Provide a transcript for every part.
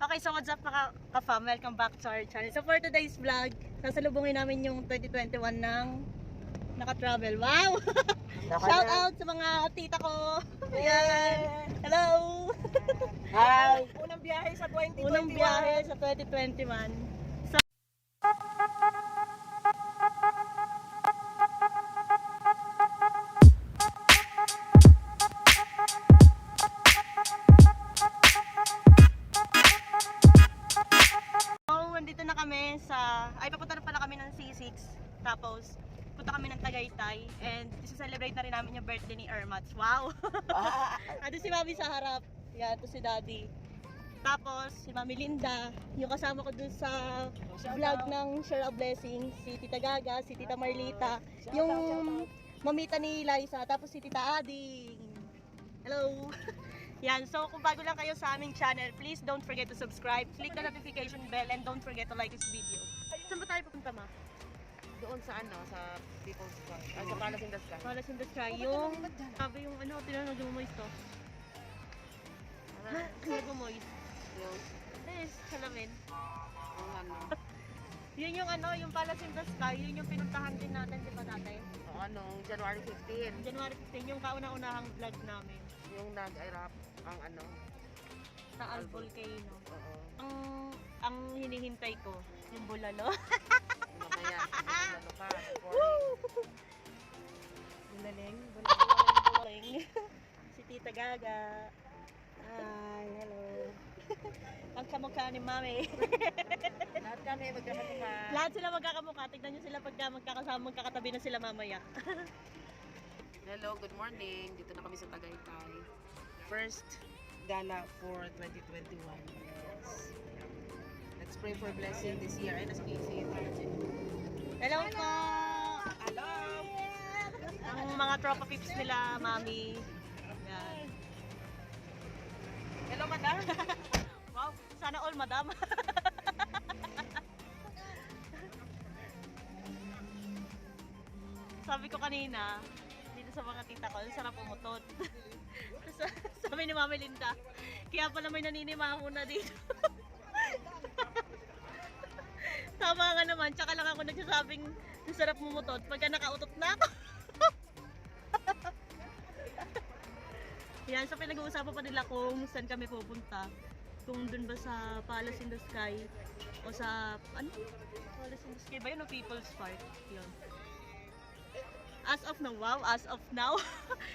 Okay, so what's up mga ka-fam? Welcome back to our channel. So for today's vlog, sasalubungin namin yung 2021 ng naka-travel. Wow! Shout out sa mga tita ko! Ayan! Hello! Hi! Unang biyahe sa 2021. Unang biyahe sa 2021. So, nandito na kami sa... Ay, papunta na pala kami ng C6. Tapos, punta kami ng Tagaytay. And, isa-celebrate na rin namin yung birthday ni Ermats. Wow! Ado si Mami sa harap. Yan, ito si Daddy. Tapos, si Mami Linda. Yung kasama ko dun sa vlog ng Share a Blessing. Si Tita Gaga, si Tita Marlita. Yung mamita ni Liza. Tapos si Tita Ading. Hello! Yan, so kung bago lang kayo sa aming channel, please don't forget to subscribe, click the notification bell, and don't forget to like this video. Saan ba tayo pupunta, Ma? Doon sa sa People's Park. Sa Palace in the Sky. Palace in the Sky, yung... Sabi yung ano, tinanong nag-moist to. Nag-moist. Yung Yes, salamin. ano. Yun yung ano, yung Palace in the Sky, yun yung pinuntahan din natin, di ba dati? January 15. January 15, yung kauna-unahang vlog namin. Yung nag-irap ang Sa Al Volcano. Oo. Ang hinihintay ko, yung bulalo. Ano kaya? Ano pa? Bulaling, bulaling. Si Tita Gaga. Hi, hello. Ang kamukha ni Mami. Lahat kami magkakamukha. Lahat sila magkakamukha. Tignan nyo sila pagka magkakasama, magkakatabi na sila mamaya. Hello, good morning. Dito na kami sa Tagaytay. First gala for 2021. Yes. Let's pray for blessing this year. Ay, nasa Casey. Hello po! Hello! Ang mga tropa pips nila, Mami. Yan. Hello, madam. Wow, sana all, madam. Sabi ko kanina, dito sa mga tita ko, ang sarap umutot. Sabi ni Mami Linda, kaya pala may naninimaho na dito. Tama nga naman, tsaka lang ako nagsasabing ang sarap mumutot pagka nakautot na ako. Yan, so pinag-uusapan pa nila kung saan kami pupunta. Kung dun ba sa Palace in the Sky o sa, ano? Palace in the Sky ba yun o People's Park? Yun. As of now, wow, as of now,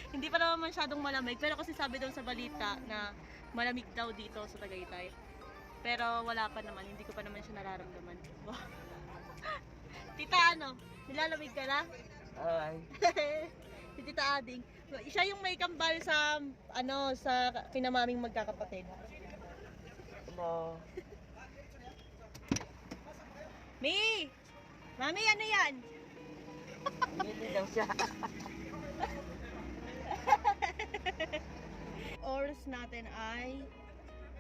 hindi pa naman masyadong malamig. Pero kasi sabi daw sa balita na malamig daw dito sa Tagaytay. Pero wala pa naman, hindi ko pa naman siya nararamdaman. Wow. Tita, ano? Nilalamig ka na? Ay. Si Tita Ading. Siya yung may kambal sa, ano, sa kinamaming magkakapatid. Hello. Mi! Mami, ano yan? Hindi daw siya. Oras natin ay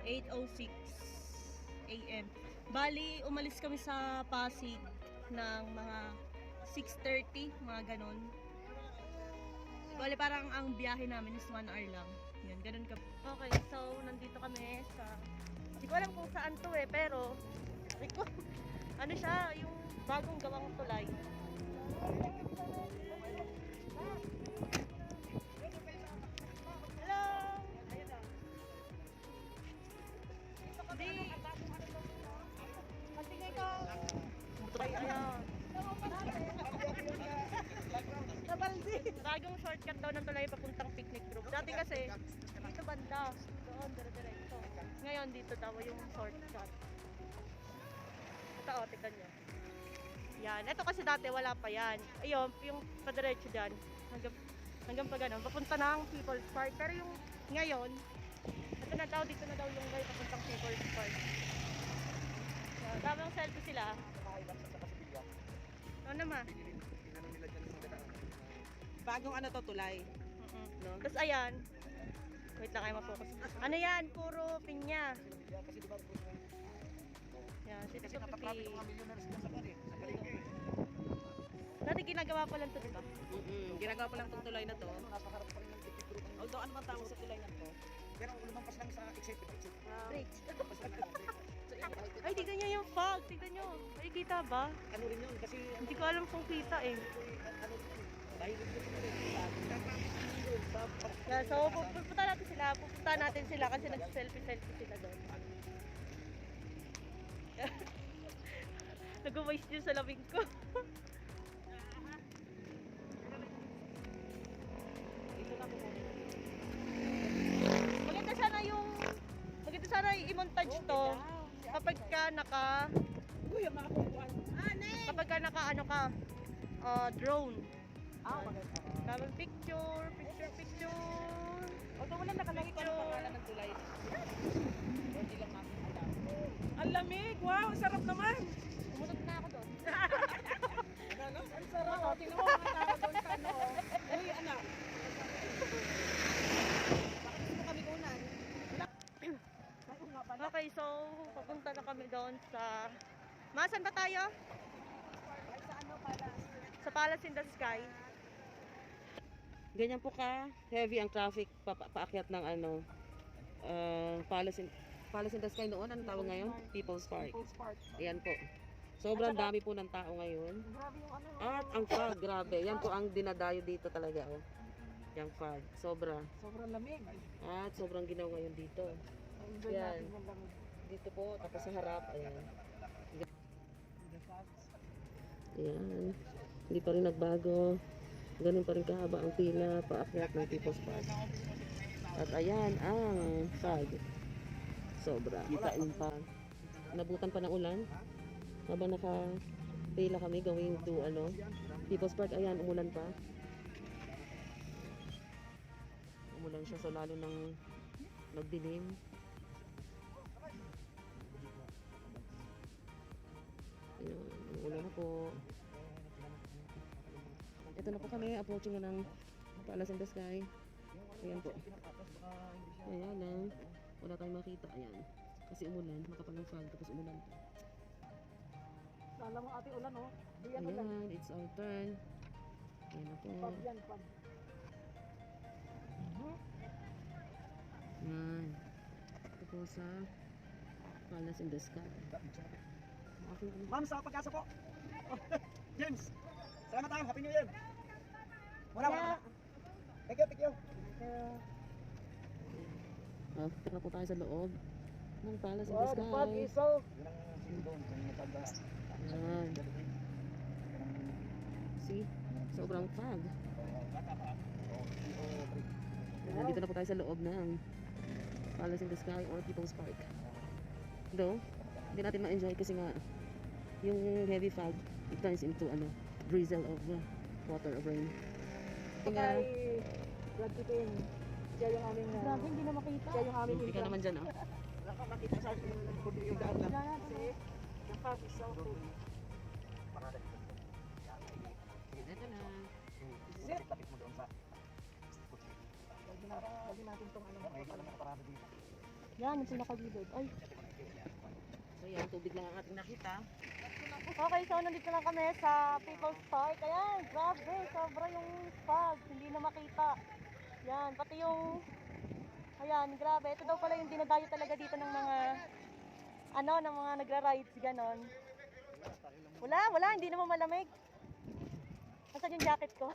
8:06 AM. Bali, umalis kami sa Pasig ng mga 6:30, mga ganon. Bali, parang ang biyahe namin is 1 hour lang. Yan, ganon ka. Okay, so nandito kami sa... Hindi ko alam kung saan to pero... ano siya, yung bagong gawang tulay. Hello! Hindi. Patingay ko. Ayan. Bagong shortcut daw ng tulay papuntang picnic group. Dati kasi, dito banda. Doon, dire-diretso. Ngayon, dito daw yung shortcut. Ito, tignan nyo. Yan. Ito kasi dati wala pa yan. Ayun, yung padiretso dyan. Hanggang pa ganun. Papunta na ang People's Park. Pero yung ngayon, ito na daw, dito na daw yung way papuntang People's Park. Yan. Tamang selfie sila. Ano naman? Bagong ano to, tulay. No? Tapos ayan. Wait lang kayo ma-focus. Ano yan? Puro pinya. Yan, si Tito Pipi. Dati ginagawa pa lang to, diba? Ginagawa pa lang itong tulay na to. Although ano man tawag sa tulay na to? Pero lumampas lang sa executive. Bridge. yung fog. Tignan nyo. Makikita ba? Ano rin yun, kasi Hindi ko alam kung kita eh. ano, dahil ito Yeah, so pupunta natin sila. Pupunta natin sila kasi nag-selfie sila doon. Nag-voice dyan sa labing ko. ito na po. Maganda sana i-montage to kapag ka Uy, ang mga kukuan. kapag ka ano ka drone. Maganda. Tamang picture. Although wala nakalagay ko ang pangalan ng tulay. Hindi lang namin alam. Ang lamig! Wow! Ang sarap naman! Sumunod na ako doon. Ano? Ang sarap! Oh, tingnan mo mga tao doon sa ano. Uy, anak! Bakit gusto mo kami unan? Okay, so papunta na kami doon sa Masan ba tayo? Sa ano pala? Sa Palace in the Sky. Ganyan po ka heavy ang traffic paakyat ng ano Palace in the Sky noon. Anong tawag ngayon? People's Park. Ayan po. Sobrang dami po ng tao ngayon. Grabe yung ano. At ang fog, grabe. Yan po ang dinadayo dito talaga. Oh. Yung fog. Sobra. Sobrang lamig. At sobrang ginaw ngayon dito. Enjoy Yan. natin yung lamig. Dito po. Tapos sa harap. Ayan. Ayan. Hindi pa rin nagbago. Ganun pa rin kahaba ang pila paakyat ng People's Park. At ayan ang fog. Sobra. Kain pa. Nabutan pa ng ulan. Habang nakapila kami going to People's Park. Ayan, umulan pa. Umulan siya so lalo nang nagdilim. Ayan, umulan na po. Ito na po kami, approaching na ng Palace in the Sky. Ayan po. Ayan lang. Wala tayong makita. Ayan. Kasi umulan, makapal ng fog, tapos umulan po. Kala mo ate ulan, oh. Di yan ulan. Ayan, it's our turn. Ayan na po. Pag yan, pag. Ayan. Ito po sa Palace in the Sky. Ma'am, sa pagkasa po. Oh, James, salamat tayo. Happy New Year. Wala. Thank you. Oh, tara po tayo sa loob ng Palace in the Wow, the fog Sky. is so... Ayan. See? Sobrang fog. Nandito na po tayo sa loob ng Palace in the Sky or People's Park. Though, hindi natin ma-enjoy kasi nga yung heavy fog, it turns into drizzle of water of rain. Kaya, Kay Brad Pippin. Siya yung aming... Grabe, hindi na makita. Siya yung aming... hindi ka naman dyan, Nakakakita sa yung daan lang. Kasi, the fog is so cool. Ito na. Sit! Tapit mo doon sa... Lagi natin itong nakaparada dito. Yan, yung pinakagilid. Ay. So yan, tubig lang ang ating nakita. Okay, so nandito na kami sa People's Park. Ayan, grabe, sobra yung fog. Hindi na makita. Yan, pati yung... Ayan, grabe. Ito daw pala yung dinadayo talaga dito ng mga... ng mga nagra-rides, ganon. Wala, hindi naman malamig. Nasaan yung jacket ko?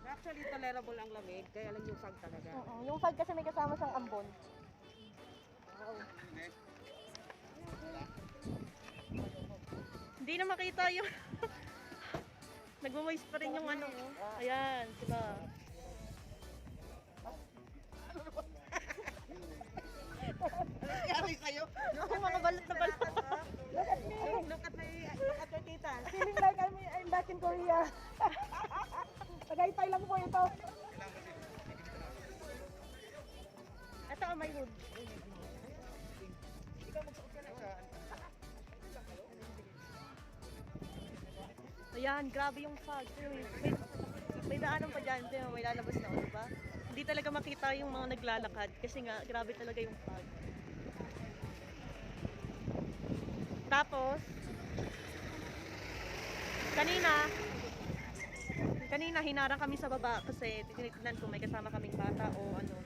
Actually, tolerable ang lamig, kaya lang yung fog talaga. Oo, yung fog kasi may kasama siyang ambon. Hindi na makita yung... Nagmo-moist pa rin yung Ayan, sila. Nangyari sa'yo? Yung mga balat na balat. Look at your tita. Feeling like I'm back in Korea. Tagaytay lang po ito. Ito ang may hood. Ayan, grabe yung fog. May daanan pa dyan, may lalabas na ako, diba? Hindi talaga makita yung mga naglalakad kasi nga, grabe talaga yung fog. Tapos, kanina hinarang kami sa baba kasi tinitignan ko may kasama kaming bata o ano.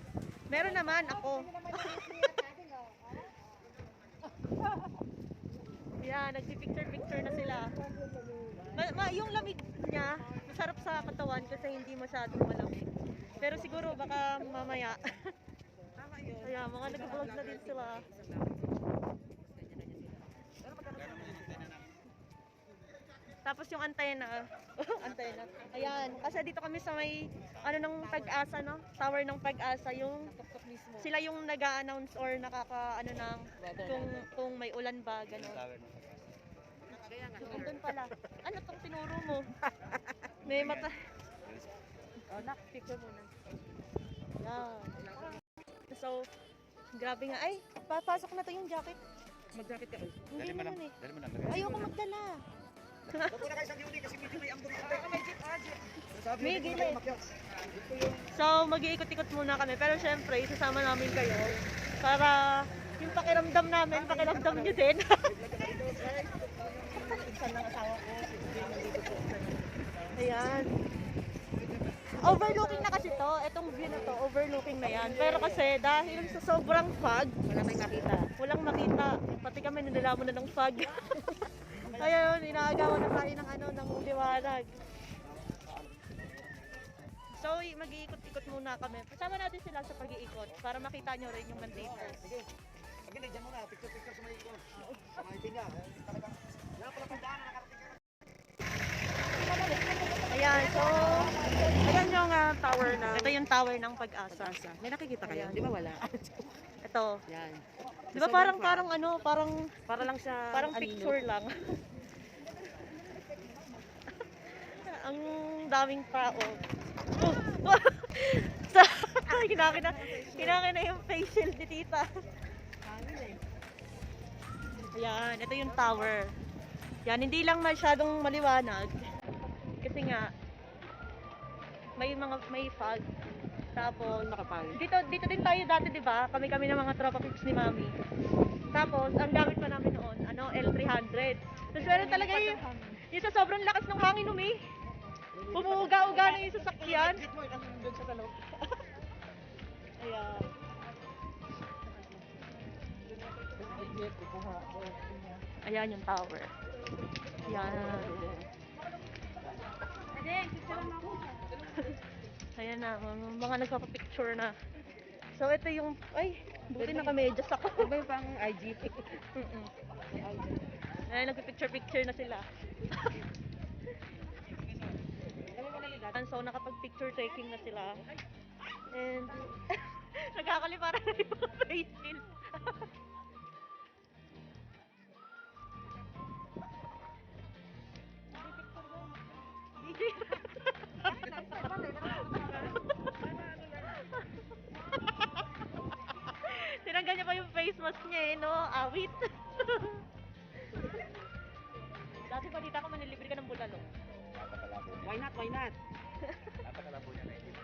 Meron naman ako. Ayan, nagpipicture-picture na sila. Yung lamig niya, masarap sa katawan kasi hindi masyadong malamig. Pero siguro baka mamaya. Tama yun. Ayan, mga nag-vlog na din sila. Tapos yung antena. Antena. Ayan, kasi dito kami sa may ano ng Pag-asa, no? Tower ng Pag-asa, yung Tuktok mismo. sila yung nag-a-announce or nakaka ano ng kung may ulan ba ganun. Kaya nga. Andun pala. Ano tong tinuro mo? May mata. Oh, nak, picture muna. Yan. So, grabe nga. Ay, papasok na to yung jacket. Mag-jacket ka. Hindi naman eh. Dali mo na. Ayoko magdala. Huwag mo na kayo sa beauty kasi medyo may ambon ito. May jeep, jeep. Sabi May ko, gilid. makyas. Ito yung So, mag-iikot-ikot muna kami. Pero syempre, isasama namin kayo para yung pakiramdam namin, pakiramdam nyo din. pinsan ng asawa ko. Si Jay nandito po. Ayan. Overlooking na kasi to. Etong view na to, overlooking na yan. Pero kasi dahil sa sobrang fog, Wala tayong makita. walang makita. Pati kami nilalamon na ng fog. Ayun, inaagawan na tayo ng ano, ng liwanag. So, mag-iikot-ikot muna kami. Kasama natin sila sa pag-iikot para makita nyo rin yung nandito. Sige. Sige, dyan muna. Picture-picture sa may ikon. Sa may tinga. Talagang, yan pala pang daan na nakarating ka. Ayan, so, Ayan yung tower na. ito yung tower ng Pag-asa. Pag-asa. May nakikita kayo? Di ba wala? Ito. Yan. Di ba parang ano, parang Para lang siya parang anino. picture lang. Ang daming tao. Sa kinakina yung face shield ni tita. Ayan, ito yung tower. Yan, hindi lang masyadong maliwanag. Kasi nga, may fog. Tapos, Makapal. dito din tayo dati, di ba? Kami ng mga tropa pics ni Mami. Tapos, ang gamit pa namin noon, L300. Tapos meron talaga yung sa sobrang lakas ng hangin umi. Pumuuga-uga na yung sasakyan. Exit mo, ang doon sa talong. Ayan. Exit, kukuha. Ayan yung tower. Ayan. Ayan na, mga nagpapapicture na. So, ito yung, ay, buti naka-medyas ako. Iba yung pang IG. Ayan, nagpipicture-picture na sila. So, nakapag-picture taking na sila. And, nagkakalipara na yung face shield. Tinanggal niya pa yung face mask niya eh, no? Awit. Dati pa dito ako manilibre ka ng bulalo. Why not? Why not? Napakalabo niya na yun.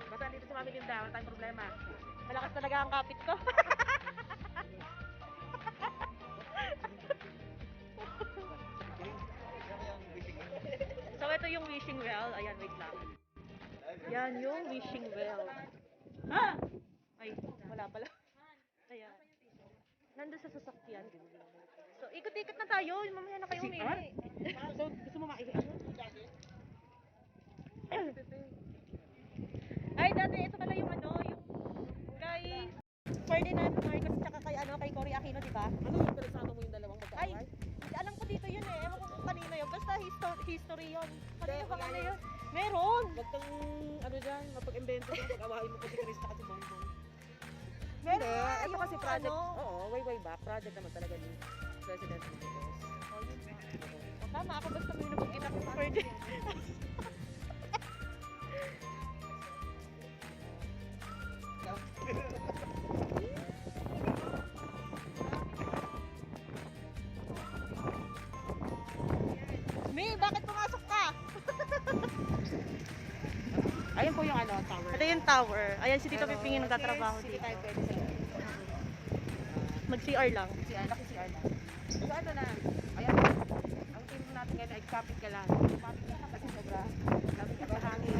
Basta dito sa Mami Linda, wala tayong problema. Malakas talaga ang kapit ko. So ito yung wishing well. Ayan, wait lang. Yan yung wishing well. Ah! Ay, wala pala. Ayan. Nandun sa sasakyan. So, ikot-ikot na tayo. Mamaya na kayo umili. So, gusto mo Ay, dati ito pala yung ano, yung kay Ferdinand Marcos tsaka kay Cory Aquino, di ba? Ano yung pinagsama mo yung dalawang Ay, magkaaway? alam ko dito yun eh. Ewan ko kung kanino yun. Basta history yun. Kanino ba ano yun? Meron! Huwag kang, ano dyan, mapag-invento kung pag-awahin mo kasi Krista kasi bongbong. Meron Hindi, nga ito yung kasi project, ano. oo, way back, project naman talaga ni President Marcos. Oh, yun nga. O, tama ako basta may napagkita ko sa Ferdinand. May, bakit pumasok ka? Ayun po yung ano, tower. Ito yung tower. Ayan si Tito Pero, Piping yung nagtatrabaho sige dito. tayo pwede sa Mag-CR lang. CR lang. So ano na, ayan, ang team natin ngayon ay kapit ka lang. Kapit ka kasi sobra. Kapit ka sa hangin.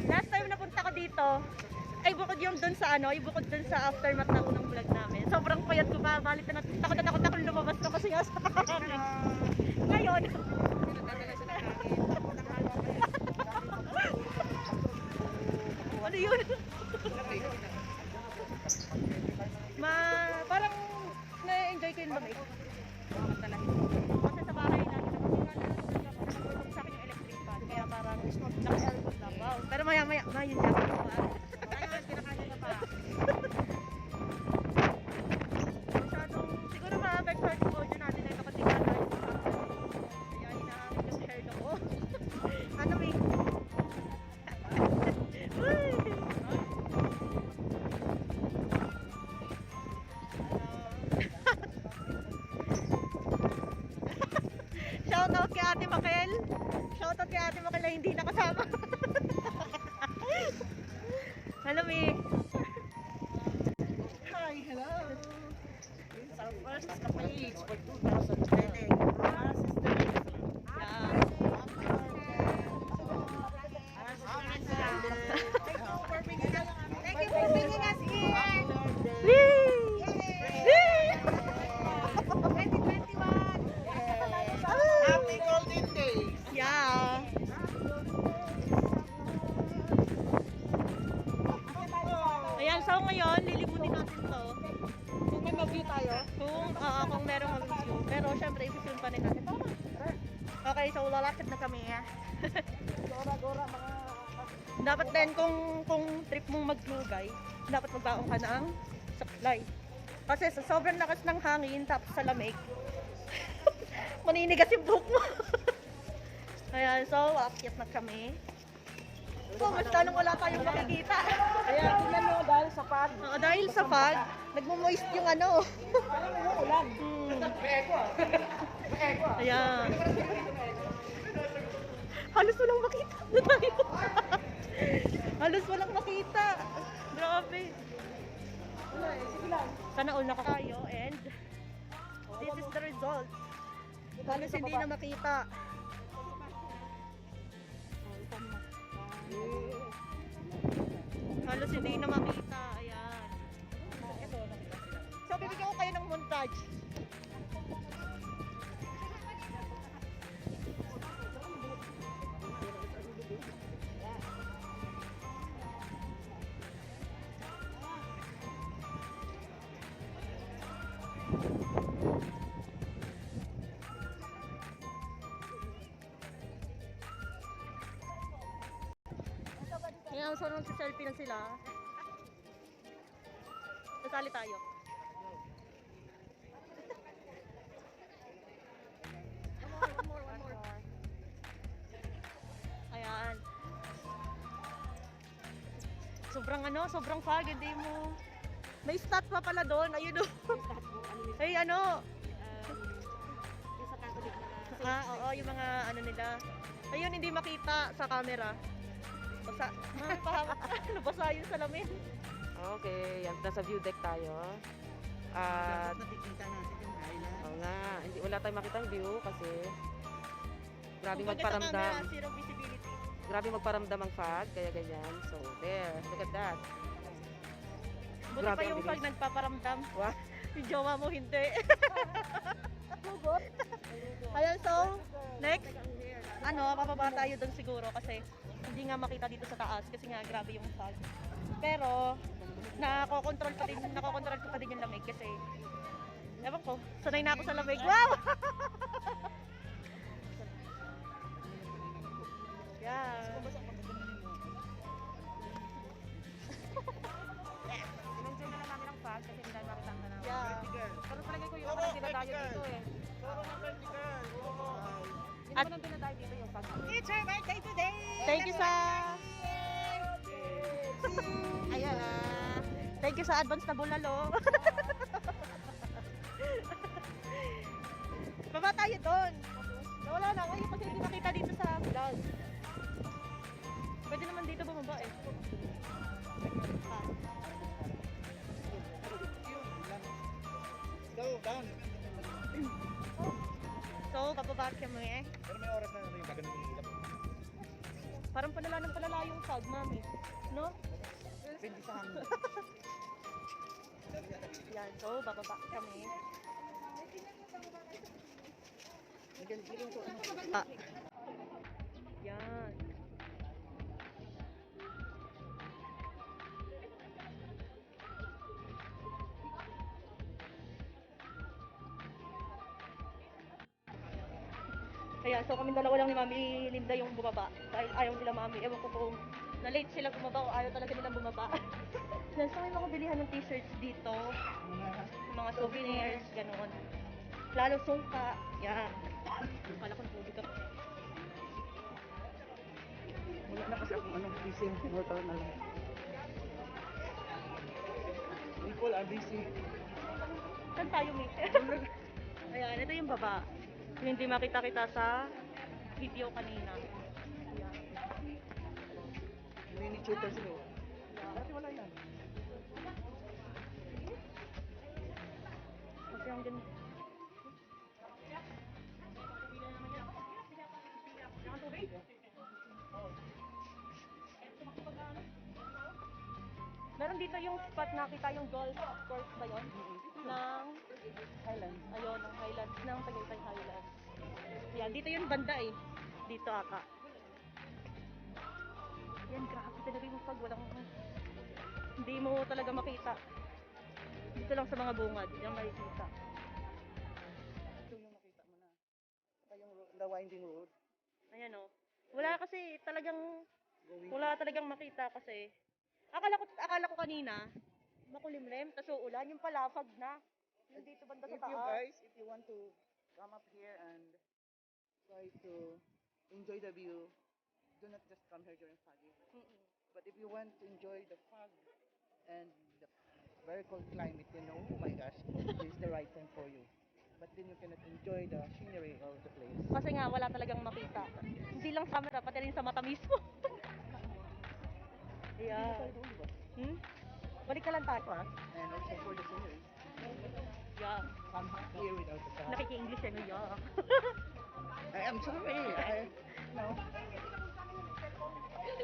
Last time napunta ko dito, ay bukod yung dun sa ano, yung bukod dun sa aftermath ng unang vlog namin. Sobrang pinapapayat ko pa, balit na takot na takot ako lumabas ko kasi nga sa akin. Ngayon, ano yun? Parang na-enjoy ko yung lamig. Kasi sa bahay natin, nakatulong sa akin yung electric fan, kaya parang naka-aircon lang. Wow. Pero maya-maya, yun lang. Ayun, kinakain na pa. Masyadong, siguro ma-affect sa audio natin ito kasi nga tayo. Kaya hinahamit yung hair ko. Ano eh? Uy! Shoutout kay Ate Makel. Shoutout kay Ate Makel na hindi nakasama. Hello, Mi. Hi, hello. It's our first page for 2020. Our sister. Yeah. Thank you for bringing us here. Whee! Whee! 2021. Happy golden days. Yeah. Ayan, so ngayon, lilibutin natin to. Kung may mag-view tayo. Kung merong mag-view. Pero syempre, i-film pa rin natin. Okay, so lalakad na kami. Gora-gora mga... Dapat din kung trip mong maglugay, dapat magbaon ka ng supply. Kasi sa sobrang lakas ng hangin tapos sa lamig, maninigas yung buhok mo. Ayan, so aakyat na kami. So, mas talong wala tayong makikita. Kaya tingnan mo dahil sa pad. Dahil sa fog, nagmo-moist yung ano. Parang umuulan. May echo ah. May echo ah. Ayan. Halos walang makita. Doon tayo. Halos walang makita. Grabe. Sige lang. Sana all naka tayo and this is the result. Halos hindi na makita. Halos hindi na makita. Ayan. So bibigyan ko kayo ng montage. Kaya so nung selfie na sila. Kasali tayo. One more. Ayan. Sobrang fog, hindi mo. May stat pa pala doon, ayun o. Ay, ano? Oo, yung mga ano nila. Ayun, hindi makita sa camera. Basa. Nabasa yung salamin. Okay, yan, nasa view deck tayo. At Nakikita natin yung highlight. oo nga, wala tayong makitang view kasi grabe Kumbaga sa magparamdam. camera, zero visibility. Grabe magparamdam ang fog, kaya ganyan. So, there, look at that. Buti Grabe pa ang yung bilis. pag nagpaparamdam. Wow. Yung jowa mo hindi. Ayan, so, next, papaba tayo doon siguro kasi hindi nga makita dito sa taas kasi nga grabe yung fog. Pero, nakokontrol ko pa din yung lamig kasi, ewan ko, sanay na ako sa lamig. Wow! Yeah. Sinenjoy na lang namin ang fog kasi hindi tayo makita ang tanaw. Yeah. Pero talaga ko yung ako nang dinadayo dito eh. Hindi At- naman ang dinadayo dito yung fog. It's her birthday today! Thank you sa... Ayan Thank you sa advance na bulalo. Baba tayo doon. Wala na kayo kasi hindi makita dito sa vlog. Pwede naman dito bumaba eh. Go, down. So, bababa kami eh. Pero may oras na yung gagawin yung ilap. Parang palala yung fog, mami. No? Hindi sa hangin. Ayan, so bababa kami. Ah. Yan. Kaya so kami dalawa lang ni Mami Linda yung bumaba. Dahil ayaw nila Mami. Ewan ko kung na-late sila bumaba o ayaw talaga nilang bumaba. Yan, so may mga bilihan ng t-shirts dito. Mga souvenirs, ganun. Lalo sungka. Yan. Kala ko nahulog ako. Wala na kasi akong anong busy. Mortal na lang. People are busy. Saan tayo, Mick? Ayan, ito yung baba. Yung hindi makita-kita sa video kanina. Ayan. Miniature sila. Kasi wala yan. Kasi ang ganda. Meron dito yung spot nakita yung golf course ba yun? Ng Highlands. ayun, ng Highlands, ng Tagaytay Highlands. Yan, dito yung banda eh. Dito ata. Yan, grabe talaga yung pag walang hindi mo talaga makita. Dito lang sa mga bungad, yung makikita. Ito yung makita mo na. Ito yung the winding road. Ayan o. Wala kasi talagang, Going wala talagang makita kasi. Akala ko kanina, makulimlim, tas uulan, yung pala, fog na. Yung dito banda sa If you taas. guys, if you want to come up here and try to enjoy the view, do not just come here during foggy. Mm-mm. But if you want to enjoy the fog and the very cold climate, you know, oh my gosh, this is the right time for you. But then you cannot enjoy the scenery of the place. Kasi nga, wala talagang makita. Hindi lang sa mata, pati rin sa mata mismo. Yeah. Hmm? Balik ka lang tayo, ha? And also for the scenery, Yeah. come here without the fog. Nakiki-English yan, yeah. I am sorry. No.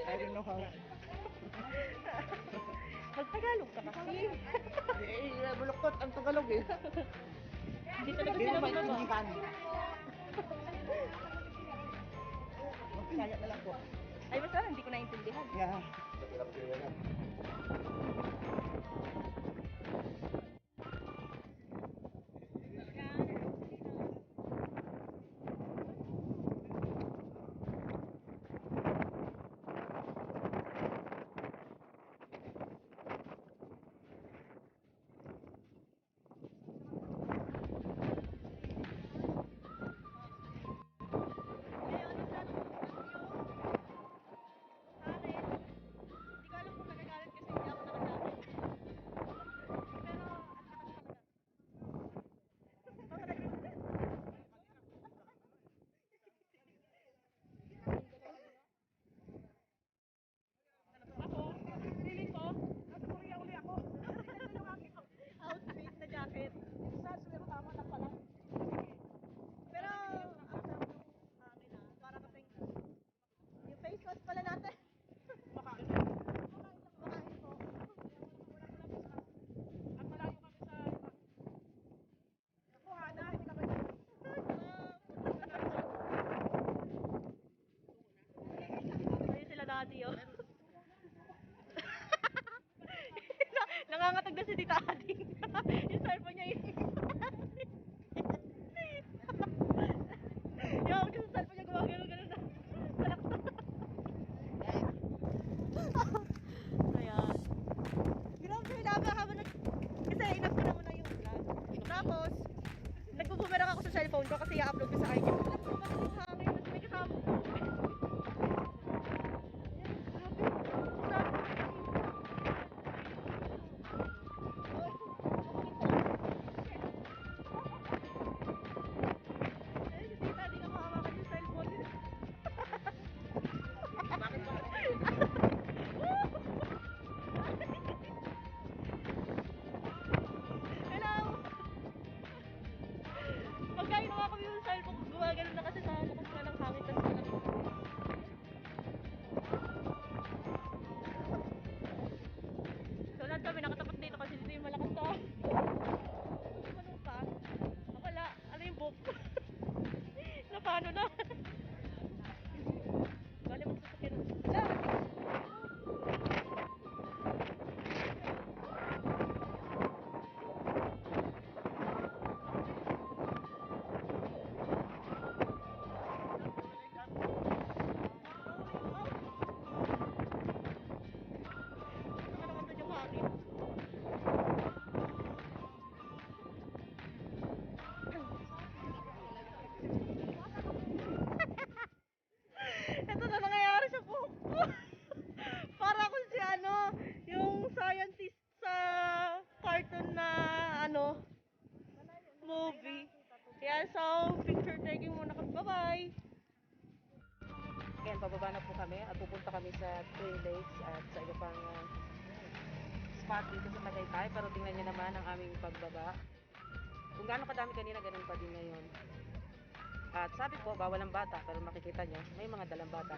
I don't know how. Magtagalog ka kasi. Buluktot ang Tagalog eh. Hindi talaga Hindi sila mo bumaba. maintindihan. Kaya na lang po. Ay, basta hindi ko naintindihan. Yeah. Outfit na jacket. Pero, akin na, para kasing, yung face mask pala natin. Makain po. At malayo kami sa iba. Ako, Hana, hindi ka ba dyan? Ayun sila dati, oh. Nangangatag na si Tita Ading. Yung cellphone niya yun. Yung sa cellphone niya gumagano-gano na. Ayan. Grabe, laga habang kasi enough ko na muna yung vlog. Tapos, nagbubumerang ako sa cellphone ko kasi i-upload ko sa IG. Alam ko ba yung hangin? Mas may kasama ko. Pagkain na nga kami yung cellphone, gumagano na kasi sa So, picture taking muna kami. Bye-bye! Ayan, pababa na po kami at pupunta kami sa Three Lakes at sa iba pang spot dito sa Tagaytay. Pero tingnan nyo naman ang aming pagbaba. Kung gaano kadami kanina, ganun pa din ngayon. At sabi ko, bawal ang bata. Pero makikita nyo, may mga dalang bata.